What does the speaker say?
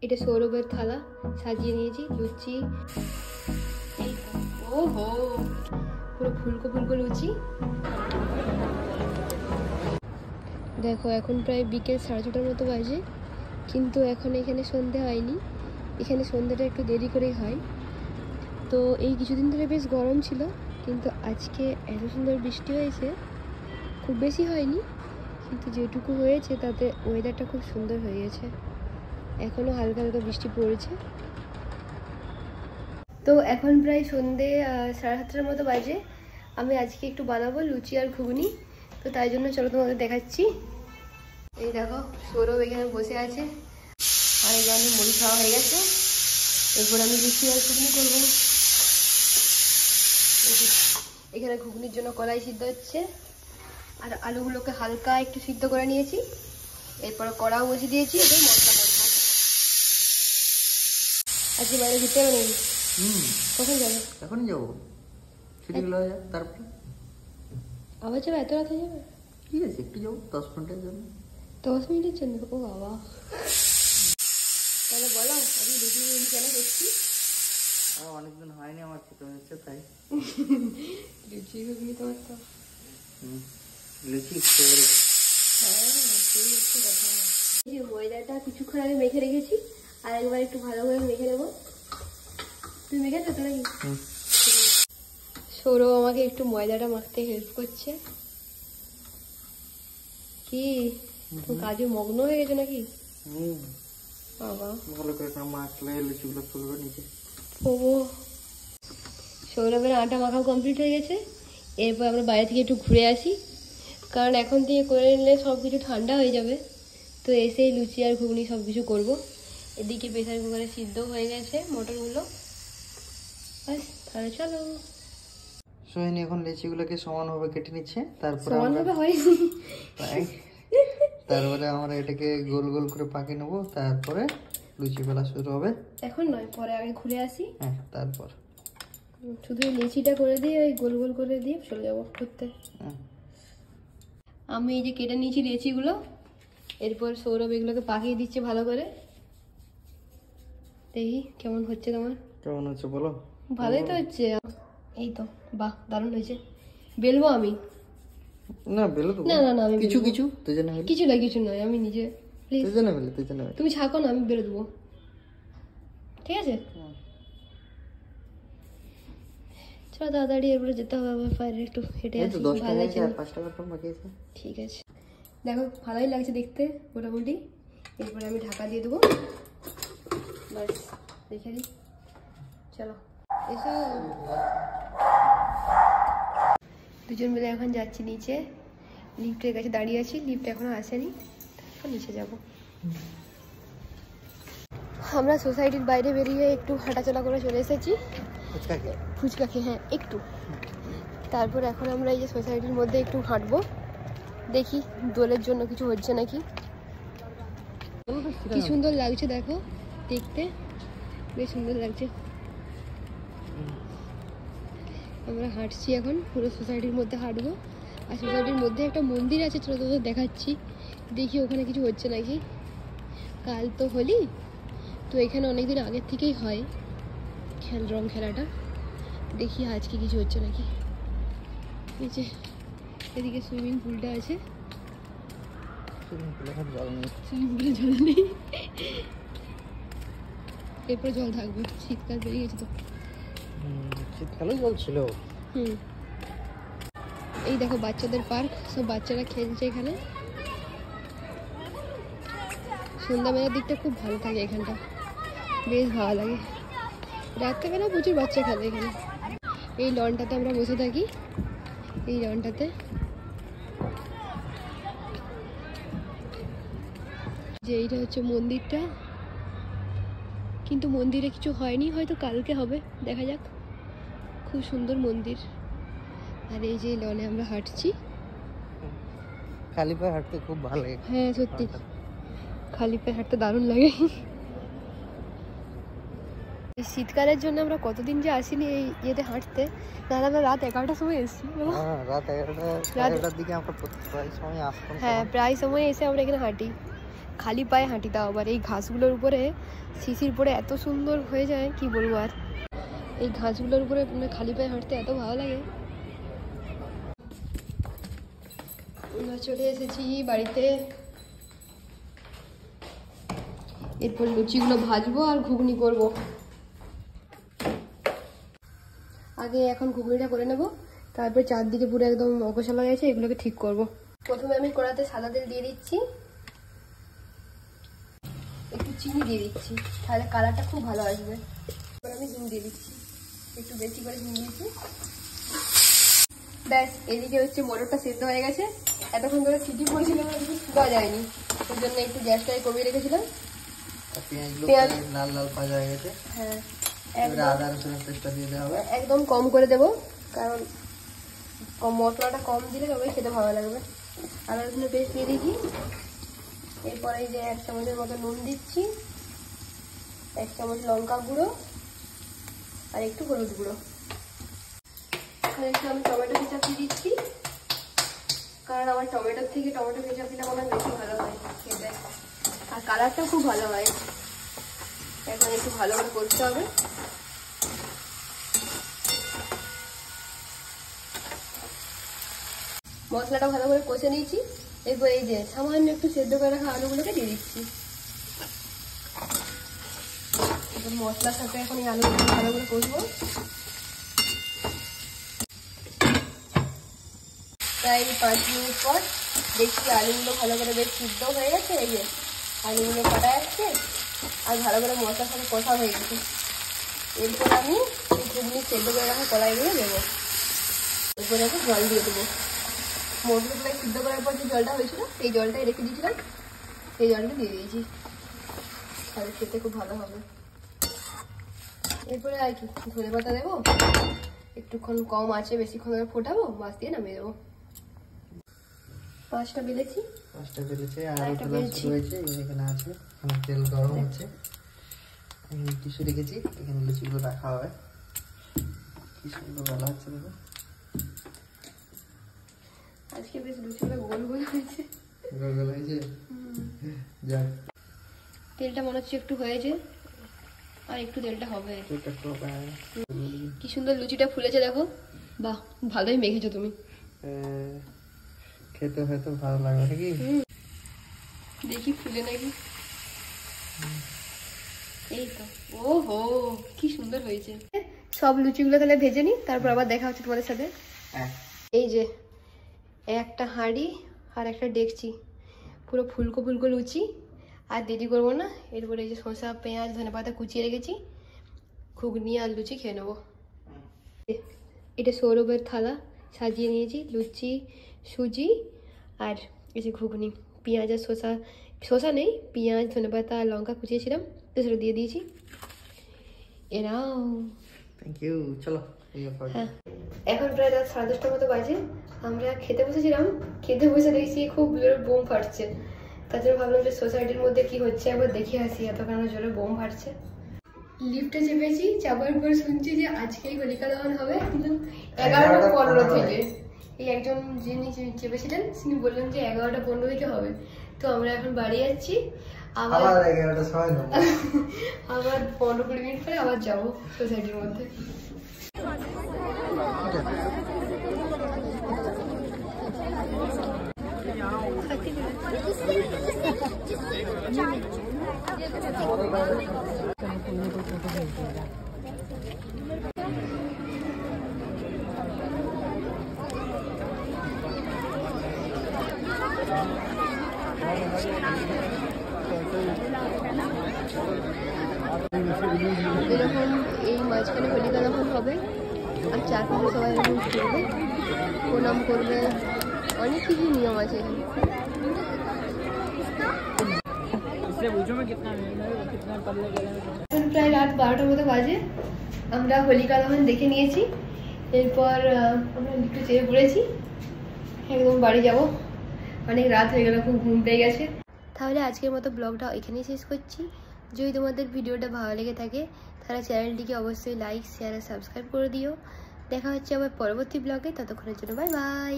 এটা সৌরভের থালা, সাজিয়ে নিয়েছি লুচি। ওহো, পুরো ফুলকো ফুলকো লুচি। দেখো এখন প্রায় বিকেল 6:30টার মতো বাজে, কিন্তু এখন এখানে সন্ধে হয়নি। এখানে সন্ধ্যাটা একটু দেরি করেই হয়। তো এই কিছুদিন ধরে বেশ গরম ছিল, কিন্তু আজকে এত সুন্দর বৃষ্টি হয়েছে। খুব বেশি হয়নি, কিন্তু যেটুকু হয়েছে তাতে ওয়েদারটা খুব সুন্দর হয়ে গেছে। এখনও হালকা হালকা বৃষ্টি পড়েছে। তো এখন প্রায় সন্ধে 7:30টার মতো বাজে। আমি আজকে একটু বানাবো লুচি আর ঘুগনি, তো তাই জন্য চলো তোমাদের দেখাচ্ছি। এই দেখো সৌরভ এখানে বসে আছে, আর এখানে মুড়ি খাওয়া হয়ে গেছে। এরপর আমি লুচি আর ঘুগনি করবো। এখানে ঘুগনির জন্য কড়াই সিদ্ধ হচ্ছে, আর আলুগুলোকে হালকা একটু সিদ্ধ করে নিয়েছি। এরপর কড়াও বসিয়ে দিয়েছি, এটাই মশলা করবো। আজকে বাইরে ঘুরতে যাবে নাকি? কখন যাবে? এখনই যাবো, ছুটিগুলো হয়ে যাবে তারপরে আবার যাবে? এত রাতে যাবে? ঠিক আছে, একটু যাবো 10 মিনিটের জন্য। 10 মিনিটের জন্য? ও বাবা, তাহলে বলো আমি লুচি ঘুগনি কেন করছি? অনেকদিন হয়নি, আমার খেতে হচ্ছে তাই। লুচি ঘুগনি তোমার তো লুচি ফেভারিট। হ্যাঁ, সেই হচ্ছে কথা। এই যে ময়দাটা কিছুক্ষণ আগে মেখে রেখেছি, আর একবার একটু ভালো করে মেখে নেবো। তুমি মেখে তো নাকি? সৌরভ আমাকে একটু ময়দাটা মাখতে হেল্প করছে। কি তুমি কাজে মগ্ন হয়ে গেছো নাকি? বাবা ভালো করে মাখলে লুচিগুলো ফুলবে নিচে। ও, সৌরভের আটা মাখাও কমপ্লিট হয়ে গেছে। এরপর আমরা বাইরে থেকে একটু ঘুরে আসি, কারণ এখন থেকে করে নিলে সব কিছু ঠান্ডা হয়ে যাবে। তো এসেই লুচি আর ঘুগনি সব কিছু করবো। এদিকে প্রেসার কুকারে সিদ্ধ হয়ে গেছে মটরগুলো। বাস, তাহলে চলো। সোহিনী এখন লিচিগুলোকে সমানভাবে কেটে নিচ্ছে, তারপরে তারপরে আমরা এটাকে গোল গোল করে পাকিয়ে নেবো। তারপরে লুচি বেলা শুরু হবে। এখন নয়, পরে আগে ঘুরে আসি। হ্যাঁ, তারপর শুধু লিচিটা করে দিয়ে ওই গোল গোল করে দিয়ে চলে যাবো করতে। আমি এই যে কেটে নিয়েছি লিচিগুলো, এরপর সৌরভ এগুলোকে পাকিয়ে দিচ্ছে ভালো করে। দেখি কেমন হচ্ছে তোমার। কেমন হচ্ছে বলো? ভালোই তো হচ্ছে। এই তো, বাহ, দারুণ হয়েছে। বেলবো আমি? না, বেলো তো না না না, আমি কিছু কিছু তুই জানা কিছু না, কিছু নয়, আমি নিজে। প্লিজ তুই জানা বেলে, তুই জানা তুমি ছাকো না, আমি বেলে দেবো, ঠিক আছে? চলো তাড়াতাড়ি, এরপরে যেতে হবে আবার বাইরে, একটু হেঁটে আসি। ভালো লাগছে? 5 টাকা কম বাকি আছে। ঠিক আছে, দেখো ভালোই লাগছে দেখতে মোটামুটি। এরপরে আমি ঢাকা দিয়ে দেবো, বাস রেখে দিই। চলো এসো। দুজন মিলে এখন যাচ্ছি নিচে, লিফটের কাছে দাঁড়িয়ে আছি। লিফট এখনো আসেনি, এখন নিচে যাব। আমরা সোসাইটির বাইরে বেরিয়ে একটু হাঁটাচলা করে চলে এসেছি ফুচকা খেয়ে। হ্যাঁ, একটু। তারপর এখন আমরা এই যে সোসাইটির মধ্যে একটু হাঁটবো, দেখি দোলের জন্য কিছু হচ্ছে নাকি। কি সুন্দর লাগছে দেখো দেখতে, বেশ সুন্দর লাগছে। আমরা হাঁটছি এখন, পুরো সোসাইটির মধ্যে হাঁটবো। আর সোসাইটির মধ্যে একটা মন্দির আছে, চলো তোদের দেখাচ্ছি। দেখি ওখানে কিছু হচ্ছে নাকি। কাল তো হোলি, তো এখানে অনেকদিন আগের থেকেই হয় রং খেলাটা। দেখি আজকে কিছু হচ্ছে নাকি। নিচে এদিকে সুইমিং পুলটা আছে। সুইমিং পুলে জল নেই, এরপরে জল থাকবে। শীতকাল বেরিয়ে গেছে তো। শীতকালে জল ছিল। এই দেখো বাচ্চাদের পার্ক, সব বাচ্চারা খেলছে এখানে। সন্ধ্যাবেলার দিকটা খুব ভালো থাকে এখানটা, বেশ ভালো লাগে। রাত্রেবেলা প্রচুর বাচ্চা খেলে এখানে। এই লনটাতে আমরা বসে থাকি, এই লনটাতে। যে এইটা হচ্ছে মন্দিরটা, কিন্তু মন্দিরে কিছু হয়নি, হয়তো কালকে হবে, দেখা যাক। খুব সুন্দর মন্দির। আর এই যে লনে আমরা হাঁটছি, খালি পায়ে হাঁটতে খুব ভালো লাগে। হ্যাঁ সত্যি, খালি পায়ে হাঁটতে দারুণ লাগে। এই শীতকালের জন্য আমরা কতদিন যে আসিনি এই ইয়েতে হাঁটতে। তাহলে আমরা রাত 11টার সময় এসেছি। রাত 11টার দিকে আমরা প্রায় সময় আসতাম। হ্যাঁ, প্রায় সময় এসে আমরা এখানে হাঁটি। খালি পায়ে হাঁটি, তাও আবার এই ঘাসগুলোর উপরে শিশির পরে এত সুন্দর হয়ে যায় কি বলবো। আর এই ঘাসগুলোর উপরে খালি পায়ে হাঁটতে এত ভালো লাগে। আমরা চলে এসেছি বাড়িতে। এরপর লুচিগুলো ভাজবো আর ঘুগনি করবো। আগে এখন ঘুগনিটা করে নেব, তারপর চারদিকে পুরো একদম অগোছালো গেছে, এগুলোকে ঠিক করব। প্রথমে আমি কড়াতে সাদা তেল দিয়ে দিচ্ছি, একটু চিনি দিয়ে দিচ্ছি, তাহলে কালারটা খুব ভালো আসবে। এবার আমি হিং দিয়ে দিচ্ছি, একটু বেশি করে হিং দিয়েছি। ব্যাস, এদিকে হচ্ছে মটরটা সেদ্ধ হয়ে গেছে। এতক্ষণ ধরে সিটি পড়েছিল, কিছু শুকা যায়নি, ওর জন্য একটু গ্যাসটাই কমিয়ে রেখেছিলাম। পেঁয়াজ লাল লাল ভাজা হয়ে গেছে। হ্যাঁ, আদা রসুনের পেস্টটা দিয়ে দেওয়া হবে। একদম কম করে দেবো, কারণ মশলাটা কম দিলে তবে খেতে ভালো লাগবে। আদা রসুনের পেস্ট দিয়ে দিচ্ছি। এরপরে এই যে 1 চামচের মতো নুন দিচ্ছি, 1 চামচ লঙ্কা গুঁড়ো আর একটু হলুদ গুঁড়ো। আর একটু আমি টমেটো কেচাপ দিয়ে দিচ্ছি, কারণ আমার টমেটোর থেকে টমেটো কেচাপ দিলে আমার বেশি ভালো হয় খেতে, আর কালারটাও খুব ভালো হয়। এখন একটু ভালো করে করতে হবে। মশলাটা ভালো করে কষে নিয়েছি। এরপর এই যে সামান্য একটু সেদ্ধ করে রাখা আলুগুলোকে দিয়ে দিচ্ছি। এবার মশলার সাথে এখন এই আলুগুলো ভালো করে কষবো। প্রায় 5 মিনিট পর দেখছি আলুগুলো ভালো করে বেশ সিদ্ধ হয়ে গেছে। এই যে আলুগুলো কাটা যাচ্ছে আর ভালো করে মশলার সাথে কষা হয়ে গেছে। এরপর আমি এই ঘুগনি সেদ্ধ করে রাখা কড়াইগুলো দেবো। এরপরে আমি জল দিয়ে দেবো। মটরগুলো সিদ্ধ করার পর যে জলটা হয়েছিল সেই জলটাই রেখে দিয়েছিলাম, সেই জলটা দিয়ে দিয়েছি, তাহলে খেতে খুব ভালো হবে। এরপরে আর কি ধনে পাতা দেবো, একটুক্ষণ কম আছে, বেশিক্ষণ ধরে ফোটাবো, বাস দিয়ে নামিয়ে দেবো। 5টা বেলেছি আর একটা বেলছি হয়েছে। এখানে আছে, এখানে তেল গরম হচ্ছে, এখানে টিস্যু রেখেছি, এখানে লুচিগুলো রাখা হবে। কি সুন্দর বেলা হচ্ছে দেখো। আজকে বেশ লুচিগুলো গোল গোল হয়েছে। গোল গোল হয়েছে, যাক। তেলটা মনে হচ্ছে একটু হয়েছে, আর একটু তেলটা হবে। কি সুন্দর লুচিটা ফুলেছে দেখো। বাহ, ভালোই মেখেছো তুমি। খেতে হয়তো ভালো লাগবে নাকি? দেখি ফুলে নাকি। এই তো, ওহো কি সুন্দর হয়েছে। সব লুচিগুলো তাহলে ভেজে নি, তারপর আবার দেখা হচ্ছে তোমাদের সাথে। এই যে একটা হাঁড়ি আর একটা ডেকচি, পুরো ফুলকো ফুলকো লুচি। আর দেরি করবো না, এরপরে এই যে শসা পেঁয়াজ ধনেপাতা কুচিয়ে রেখেছি, ঘুগনি আর লুচি খেয়ে নেবো। এটা সৌরভের থালা সাজিয়ে নিয়েছি, লুচি সুজি আর এই যে ঘুগনি, পেঁয়াজ আর শসা নেই, পেঁয়াজ ধনেপাতা আর লঙ্কা কুচিয়েছিলাম তো সেটা দিয়ে দিয়েছি। এরাও থ্যাংক ইউ। চলো হ্যাঁ, এখন প্রায় রাত 10:30টার মতো বাজে। আমরা খেতে বসেছিলাম, খেতে বসে দেখছি খুব জোরে বোম ফাটছে। তার জন্য ভাবলাম যে সোসাইটির মধ্যে কি হচ্ছে একবার দেখে আসি, এতক্ষণ জোরে বোম ফাটছে। লিফটে চেপেছি, চাপার পর শুনছি যে আজকেই হোলিকা দহন হবে 11:15 থেকে। এই একজন যিনি চেপেছিলেন তিনি বললেন যে 11:15 থেকে হবে। তো আমরা এখন বাড়ি যাচ্ছি, আবার 11টার সময় আবার 15-20 মিনিট পরে আবার যাবো সোসাইটির মধ্যে। এরকম এই মাঝখানে হোলিকা দহন হবে, আর চারপাশে সবাই এরকম ঘুরবে, প্রণাম করবে, অনেক কিছু নিয়ম আছে এখন। প্রায় রাত 12টার মতো বাজে, আমরা হোলিকা দহন দেখে নিয়েছি। এরপর আমরা একটু চেয়ে পড়েছি, একদম বাড়ি যাব, অনেক রাত হয়ে গেল, খুব ঘুম পেয়ে গেছে। তাহলে আজকের মতো ব্লগটা এখানেই শেষ করছি। যদি তোমাদের ভিডিওটা ভালো লেগে থাকে তাহলে চ্যানেলটিকে অবশ্যই লাইক শেয়ার আর সাবস্ক্রাইব করে দিও। দেখা হচ্ছে আবার পরবর্তী ব্লগে, ততক্ষণের জন্য বাই বাই।